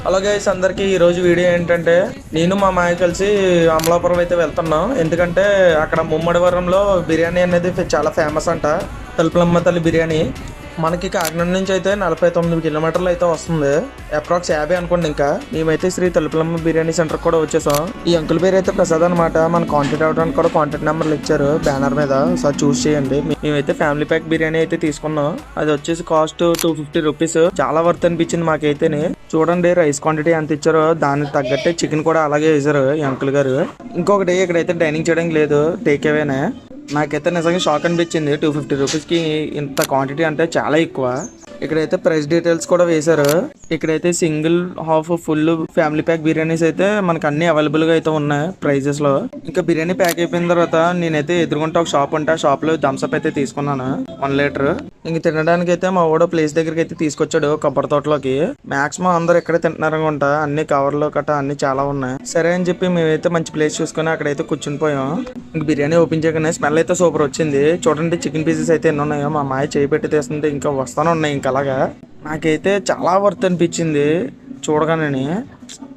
Hello guys, అందరికీ ఈరోజు video ఏంటంటే నేను మా మాయ కలిసి అమలాపురం అయితే వెళ్తున్నాం. ఎందుకంటే అక్కడ ముమ్మడివరంలో బిర్యానీ అనేది చాలా ఫేమస్ అంట. తలుపులమ్మ తల్లి బిర్యానీ మనకి కాకినాడ నుంచి అయితే 49 కిలోమీటర్లు అయితే వస్తుంది. అప్రాక్స్ 50 అనుకోండి. ఇంకా మేమైతే శ్రీ తలుపులమ్మ బిర్యానీ సెంటర్ కూడా వచ్చేసాం. ఈ అంకుల్ పేరు అయితే ప్రసాద్ అనమాట. మన కాంటాక్ట్ అవ్వడానికి కూడా కాంటాక్ట్ నెంబర్లు ఇచ్చారు బ్యానర్ మీద, ఒకసారి చూస్ చేయండి. మేమైతే ఫ్యామిలీ ప్యాక్ బిర్యానీ అయితే తీసుకున్నాం. అది వచ్చేసి కాస్ట్ 250 రూపీస్. చాలా వర్త్ అనిపించింది మాకైతేనే. చూడండి రైస్ క్వాంటిటీ ఎంత ఇచ్చారో దానికి తగ్గట్టే చికెన్ కూడా అలాగే వేసారు ఈ అంకుల్ గారు. ఇంకొకటి ఇక్కడైతే డైనింగ్ చేయడానికి లేదు, టేక్ అవేనే. నాకైతే నిజంగా షాక్ అనిపించింది. 250 రూపీస్కి ఇంత క్వాంటిటీ అంటే చాలా ఎక్కువ. ఇక్కడైతే ప్రైస్ డీటెయిల్స్ కూడా వేశారు. ఇక్కడైతే single, half, full family pack biryanis అయితే మనకు అన్ని అవైలబుల్గా అయితే ఉన్నాయి ప్రైజెస్ లో. ఇంకా బిర్యానీ ప్యాక్ అయిపోయిన తర్వాత నేనైతే ఎదురుకుంటే ఒక షాప్ ఉంటే ఆ షాప్ లో థమ్స్అప్ అయితే తీసుకున్నాను 1 లీటర్. ఇంక తినడానికి అయితే మా ఓడో ప్లేస్ దగ్గరికి అయితే తీసుకొచ్చాడు కొబ్బరి తోటలోకి. మాక్సిమం అందరు ఇక్కడే తింటున్నారు అనుకుంటా. అన్ని కవర్లు గట్రా అన్ని చాలా ఉన్నాయి. సరే అని చెప్పి మేమైతే మంచి ప్లేస్ చూసుకుని అక్కడైతే కూర్చుని పోయాం. ఇంక బిర్యానీ ఓపెన్ చేయగానే స్మెల్ అయితే సూపర్ వచ్చింది. చూడండి చికెన్ పీసెస్ అయితే ఎన్ని ఉన్నాయో. మా మాయ చేయి పెట్టి తీస్తుంటే ఇంకా వస్తానే ఉన్నాయి. ఇంకా అలాగా నాకైతే చాలా వర్త్ అనిపించింది చూడగానే.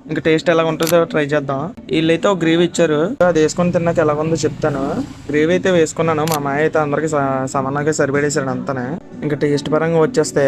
ఇంకా టేస్ట్ ఎలా ఉంటుందో ట్రై చేద్దాం. వీళ్ళైతే ఒక గ్రేవీ ఇచ్చారు, అది వేసుకొని తిన్నాక ఎలా ఉందో చెప్తాను. గ్రేవీ అయితే వేసుకున్నాను. మా మాయ అయితే అందరికి సమానంగా సరిపడేసాడు అంతానే. ఇంకా టేస్ట్ పరంగా వచ్చేస్తే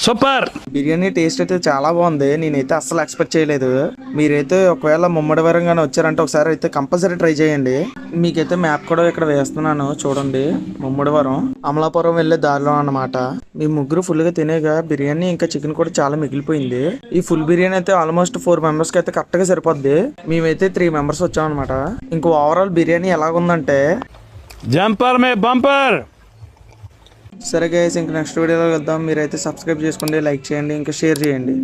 సూపర్ బిర్యానీ టేస్ట్ అయితే చాలా బాగుంది. నేనైతే అస్సలు ఎక్స్పెక్ట్ చేయలేదు. మీరైతే ఒకవేళ ముమ్మడివరంగానే వచ్చారంటే ఒకసారి అయితే కంపల్సరీ ట్రై చేయండి. మీకైతే మ్యాప్ కూడా ఇక్కడ వేస్తున్నాను చూడండి. ముమ్మడివరం అమలాపురం వెళ్ళే దారిలో అన్నమాట. మీ ముగ్గురు ఫుల్ గా తినేగా బిర్యానీ ఇంకా చికెన్ కూడా చాలా మిగిలిపోయింది. ఈ ఫుల్ బిర్యానీ అయితే ఆల్మోస్ట్ 4 మెంబర్స్ కి అయితే కరెక్ట్ గా సరిపోద్ది. మేమైతే 3 మెంబర్స్ వచ్చాం అనమాట. ఇంకా ఓవరాల్ బిర్యానీ ఎలాగుందంటే జంపర్ మే బంపర్. సరే గైస్, ఇంక నెక్స్ట్ వీడియోలో వెళ్దాం. మీరైతే సబ్స్క్రైబ్ చేసుకోండి, లైక్ చేయండి, ఇంకా షేర్ చేయండి.